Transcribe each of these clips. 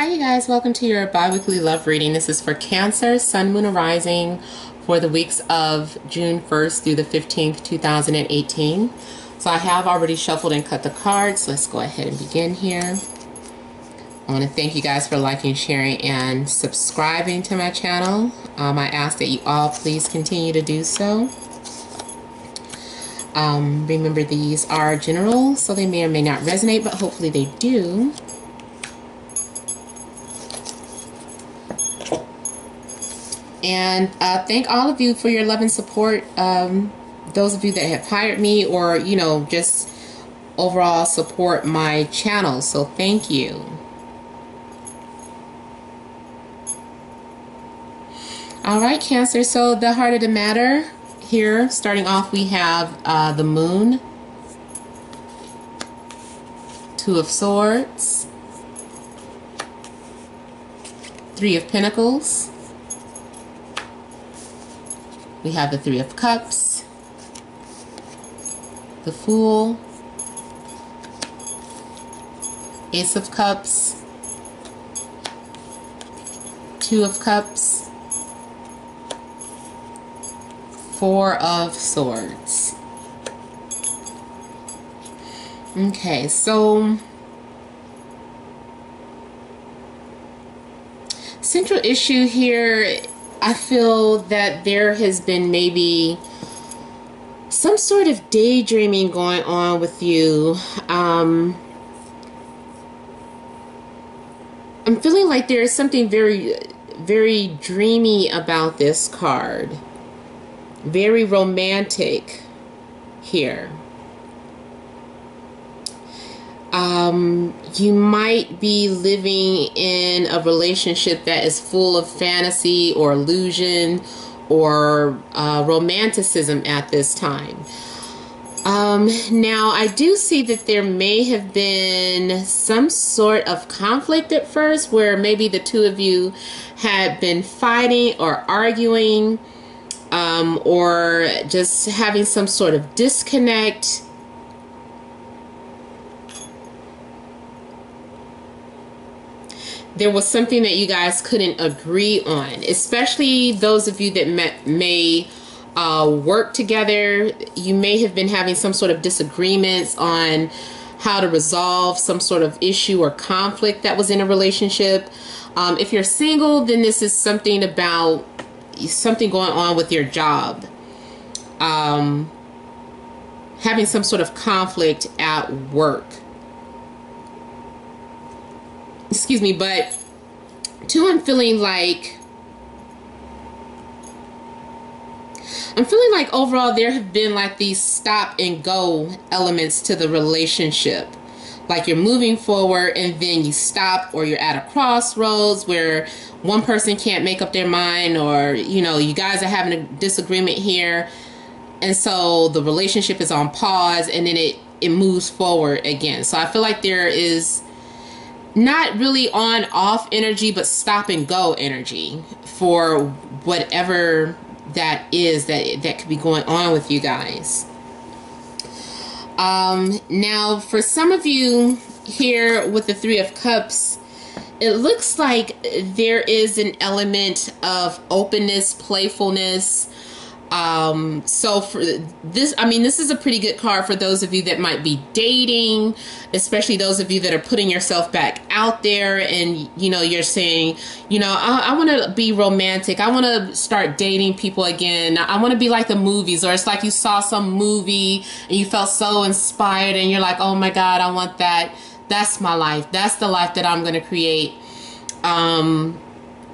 Hi you guys, welcome to your bi-weekly love reading. This is for Cancer, Sun, Moon, and Rising for the weeks of June 1st through the 15th, 2018. So I have already shuffled and cut the cards. Let's go ahead and begin here. I want to thank you guys for liking, sharing, and subscribing to my channel. I ask that you all please continue to do so. Remember, these are general, so they may or may not resonate, but hopefully they do. And thank all of you for your love and support. Those of you that have hired me or, you know, just overall support my channel. So thank you. All right, Cancer. So the heart of the matter here, starting off, we have the Moon, Two of Swords, Three of Pentacles. We have the Three of Cups, the Fool, Ace of Cups, Two of Cups, Four of Swords. Okay, so central issue here, I feel that there has been maybe some sort of daydreaming going on with you. I'm feeling like there is something very, very dreamy about this card. Very romantic here. You might be living in a relationship that is full of fantasy or illusion or romanticism at this time. Now, I do see that there may have been some sort of conflict at first where maybe the two of you had been fighting or arguing or just having some sort of disconnect. There was something that you guys couldn't agree on, especially those of you that may work together. You may have been having some sort of disagreements on how to resolve some sort of issue or conflict that was in a relationship. If you're single, then this is something about something going on with your job. Having some sort of conflict at work. Excuse me, but two, I'm feeling like overall there have been like these stop and go elements to the relationship. Like you're moving forward and then you stop, or you're at a crossroads where one person can't make up their mind, or, you know, you guys are having a disagreement here. And so the relationship is on pause and then it moves forward again. So I feel like there is not really on off energy, but stop and go energy for whatever that is that could be going on with you guys. Now for some of you here with the Three of Cups, it looks like there is an element of openness, playfulness. So for this, I mean, this is a pretty good card for those of you that might be dating, especially those of you that are putting yourself back out there and, you know, you're saying, you know, I want to be romantic. I want to start dating people again. I want to be like the movies, or it's like you saw some movie and you felt so inspired and you're like, oh my God, I want that. That's my life. That's the life that I'm going to create.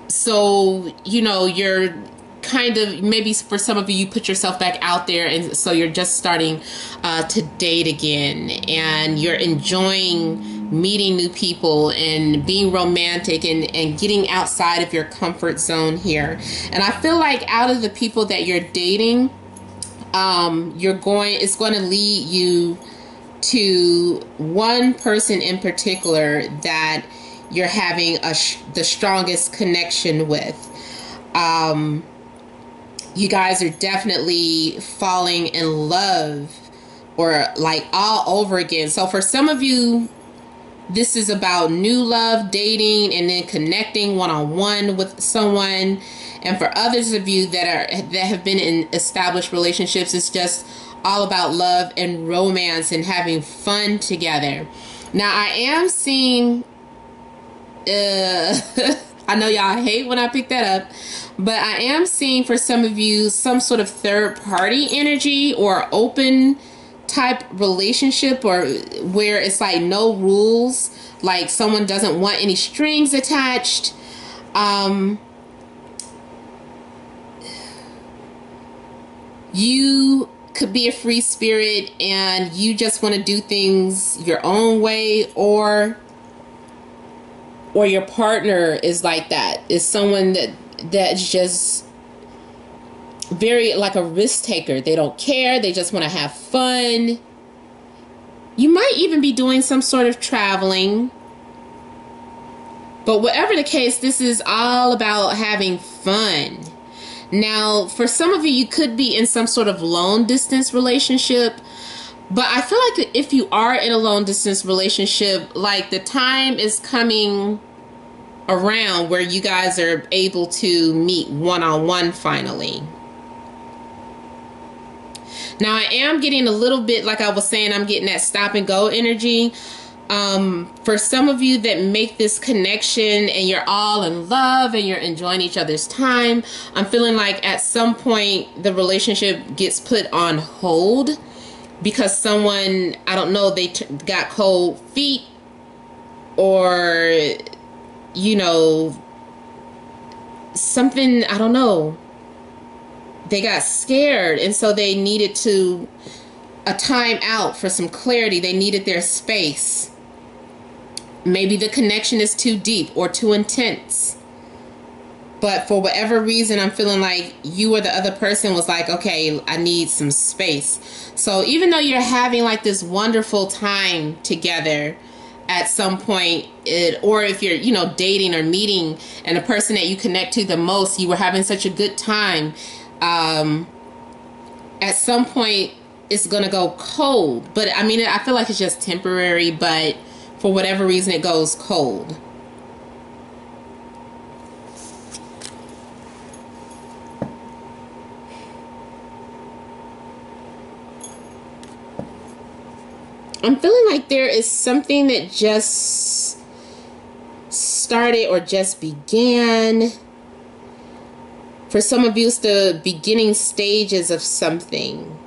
So, you know, you're kind of, maybe for some of you, you put yourself back out there, and so you're just starting to date again, and you're enjoying meeting new people and being romantic and getting outside of your comfort zone here. And I feel like out of the people that you're dating, it's going to lead you to one person in particular that you're having the strongest connection with. You guys are definitely falling in love, or like all over again. So for some of you, This is about new love, dating, and then connecting one-on-one with someone. And for others of you that have been in established relationships, it's just all about love and romance and having fun together. Now, I am seeing I know y'all hate when I pick that up, but I am seeing for some of you some sort of third party energy or open type relationship, or where it's like no rules, like someone doesn't want any strings attached. You could be a free spirit and you just want to do things your own way, or your partner is like that, is someone that's just very like a risk taker. They don't care, they just want to have fun. You might even be doing some sort of traveling, but whatever the case, this is all about having fun. Now, for some of you, you could be in some sort of long distance relationship, but I feel like if you are in a long distance relationship, like the time is coming around where you guys are able to meet one-on-one finally. Now, I am getting a little bit, like I was saying, I'm getting that stop and go energy. For some of you that make this connection and you're all in love and you're enjoying each other's time, I'm feeling like at some point the relationship gets put on hold because someone, I don't know, they got cold feet, or, you know, something, I don't know, they got scared, and so they needed a time out for some clarity. They needed their space. Maybe the connection is too deep or too intense, but for whatever reason, I'm feeling like you or the other person was like, okay, I need some space. So even though you're having like this wonderful time together at some point, or if you're, you know, dating or meeting, and the person that you connect to the most, you were having such a good time, at some point it's gonna go cold. But I mean, I feel like it's just temporary, but for whatever reason it goes cold. I'm feeling like there is something that just started or just began. For some of you, it's the beginning stages of something.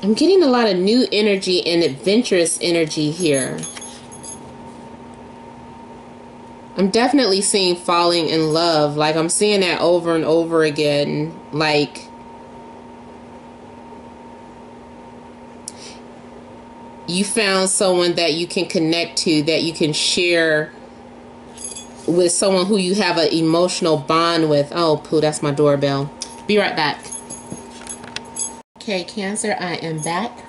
I'm getting a lot of new energy and adventurous energy here. I'm definitely seeing falling in love. Like, I'm seeing that over and over again. Like, you found someone that you can connect to, that you can share with, someone who you have an emotional bond with. Oh, poo, that's my doorbell. Be right back. Okay, Cancer, I am back.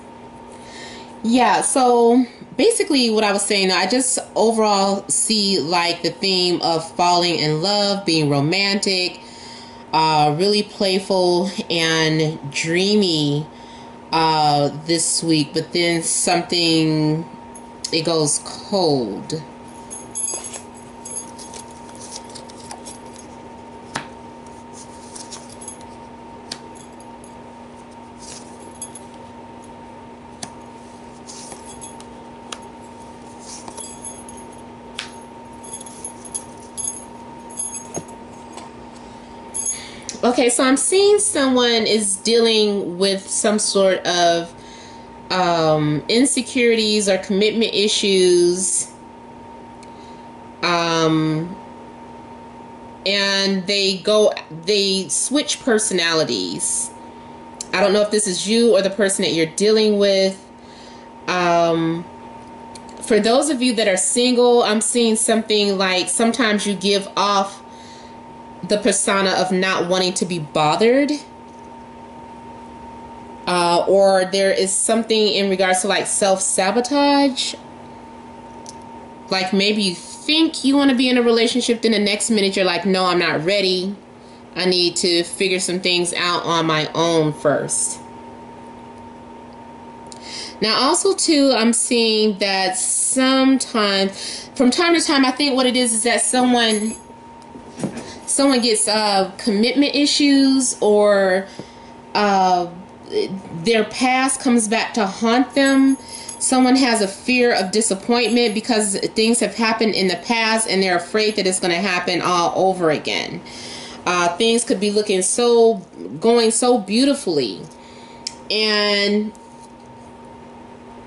Yeah, so basically what I was saying, I just overall see like the theme of falling in love, being romantic, really playful and dreamy this week, but then something, it goes cold. Okay, so I'm seeing someone is dealing with some sort of insecurities or commitment issues, and they switch personalities. I don't know if this is you or the person that you're dealing with. For those of you that are single, I'm seeing something like sometimes you give off the persona of not wanting to be bothered, or there is something in regards to like self-sabotage. Like maybe you think you want to be in a relationship, then the next minute you're like, no, I'm not ready. I need to figure some things out on my own first. Now also too, I'm seeing that sometimes, from time to time, I think what it is that someone gets commitment issues, or their past comes back to haunt them. Someone has a fear of disappointment because things have happened in the past and they're afraid that it's going to happen all over again. Things could be going so beautifully, and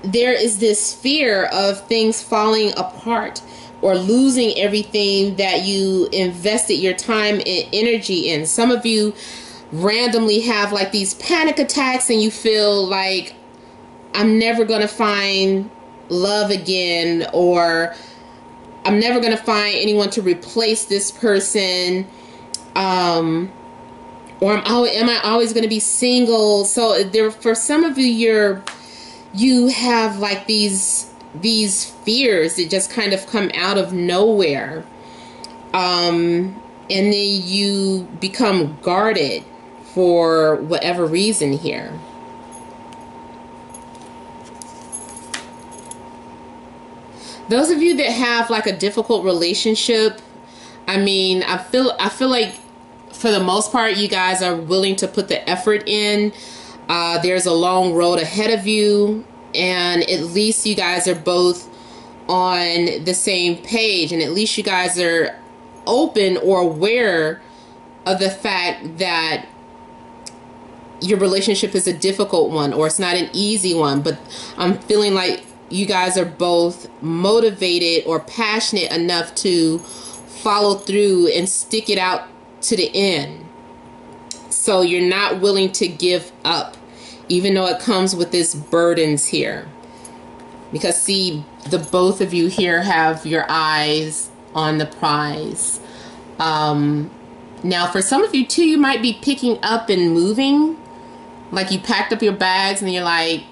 there is this fear of things falling apart or losing everything that you invested your time and energy in. Some of you randomly have like these panic attacks and you feel like, I'm never going to find love again, or I'm never going to find anyone to replace this person, or am I always going to be single? So there, for some of you, you have like these fears that just kind of come out of nowhere, and then you become guarded for whatever reason here. Those of you that have like a difficult relationship, I mean, I feel like for the most part, you guys are willing to put the effort in. There's a long road ahead of you, and at least you guys are both on the same page, and at least you guys are open or aware of the fact that your relationship is a difficult one, or it's not an easy one. But I'm feeling like you guys are both motivated or passionate enough to follow through and stick it out to the end. So you're not willing to give up, even though it comes with its burdens here. Because see, the both of you here have your eyes on the prize. Now for some of you too, you might be picking up and moving. Like you packed up your bags and you're like,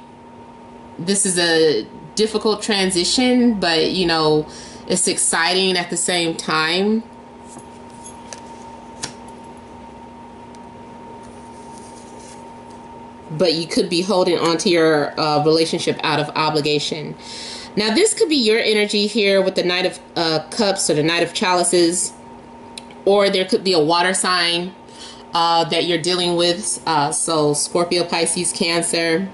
this is a difficult transition, but you know, it's exciting at the same time. But you could be holding on to your relationship out of obligation. Now this could be your energy here with the Knight of Cups or the Knight of Chalices, or there could be a water sign that you're dealing with, so Scorpio, Pisces, Cancer.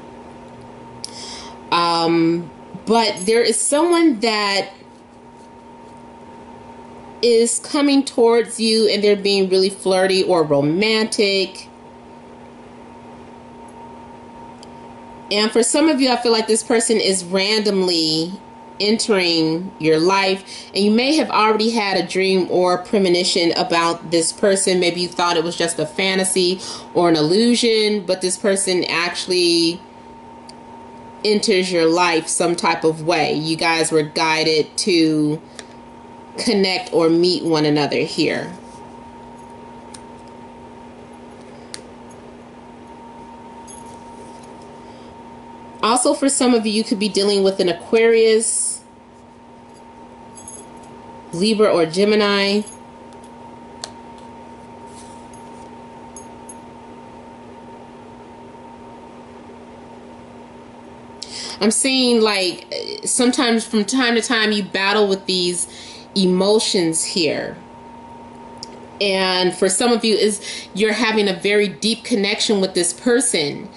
But there is someone that is coming towards you and they're being really flirty or romantic. And for some of you, I feel like this person is randomly entering your life, and you may have already had a dream or premonition about this person. Maybe you thought it was just a fantasy or an illusion, but this person actually enters your life some type of way. You guys were guided to connect or meet one another here. Also, for some of you, you could be dealing with an Aquarius, Libra, or Gemini. I'm seeing like sometimes from time to time you battle with these emotions here. And for some of you, you're having a very deep connection with this person,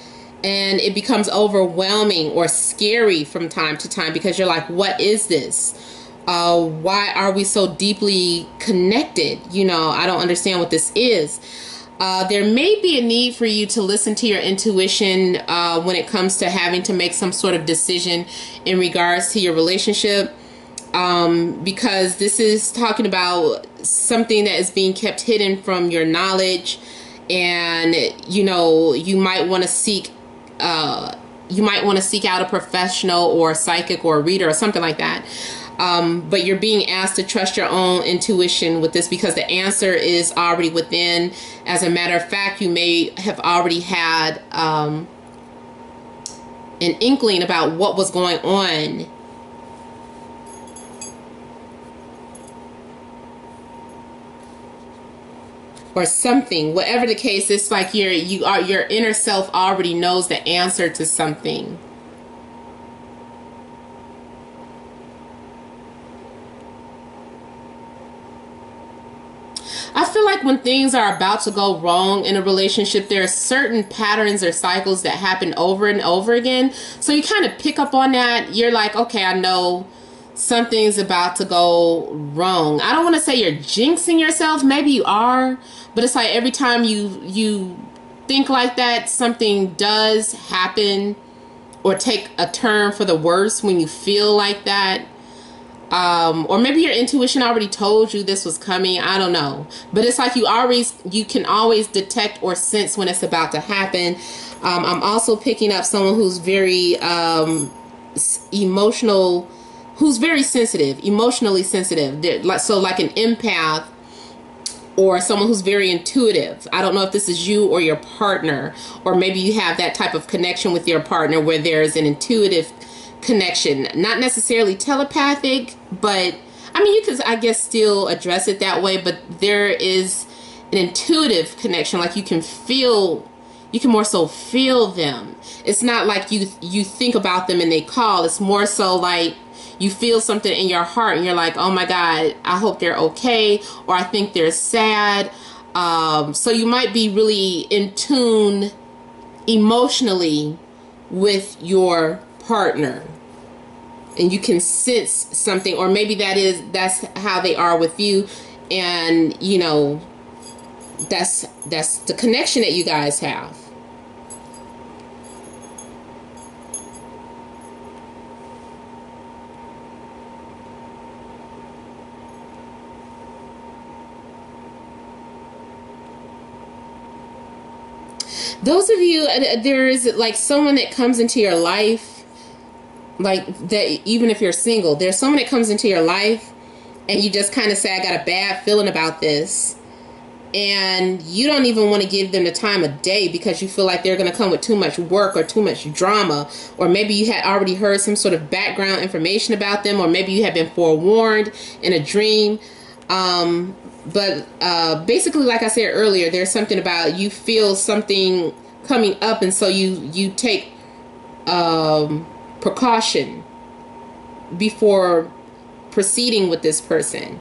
and it becomes overwhelming or scary from time to time because you're like, what is this? Why are we so deeply connected? You know, I don't understand what this is. There may be a need for you to listen to your intuition when it comes to having to make some sort of decision in regards to your relationship, because this is talking about something that is being kept hidden from your knowledge, and you know, you might want to seek out a professional or a psychic or a reader or something like that. But you're being asked to trust your own intuition with this because the answer is already within. As a matter of fact, you may have already had an inkling about what was going on. or something. Whatever the case, it's like your inner self already knows the answer to something. I feel like when things are about to go wrong in a relationship, there are certain patterns or cycles that happen over and over again. So you kind of pick up on that. You're like, okay, I know something's about to go wrong. I don't want to say you're jinxing yourself. Maybe you are. But it's like every time you think like that, something does happen or take a turn for the worse when you feel like that. Or maybe your intuition already told you this was coming. I don't know. But it's like you can always detect or sense when it's about to happen. I'm also picking up someone who's very emotional, who's very sensitive, emotionally sensitive. So like an empath or someone who's very intuitive. I don't know if this is you or your partner, or maybe you have that type of connection with your partner where there's an intuitive connection, not necessarily telepathic, but I mean, you could, I guess, still address it that way, but there is an intuitive connection. Like you can more so feel them. It's not like you think about them and they call. It's more so like you feel something in your heart and you're like, oh my God, I hope they're okay, or I think they're sad. So you might be really in tune emotionally with your partner, and you can sense something, or maybe that's how they are with you, and you know, that's the connection that you guys have. Those of you, there is like someone that comes into your life, like that, even if you're single, there's someone that comes into your life and you just kind of say, I got a bad feeling about this. And you don't even want to give them the time of day because you feel like they're going to come with too much work or too much drama. Or maybe you had already heard some sort of background information about them, or maybe you have been forewarned in a dream. But basically, like I said earlier, there's something about you feel something coming up, and so you take precaution before proceeding with this person.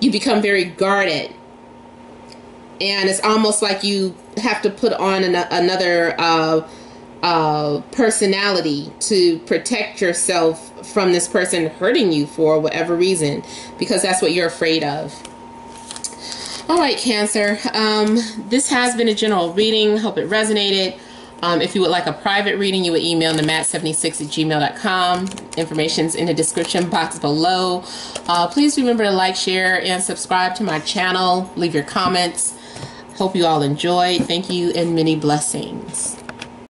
You become very guarded, and it's almost like you have to put on another personality to protect yourself from this person hurting you for whatever reason, because that's what you're afraid of. All right, Cancer. This has been a general reading. Hope it resonated. If you would like a private reading, you would email namat76@gmail.com. Information's in the description box below. Please remember to like, share, and subscribe to my channel. Leave your comments. Hope you all enjoyed. Thank you and many blessings.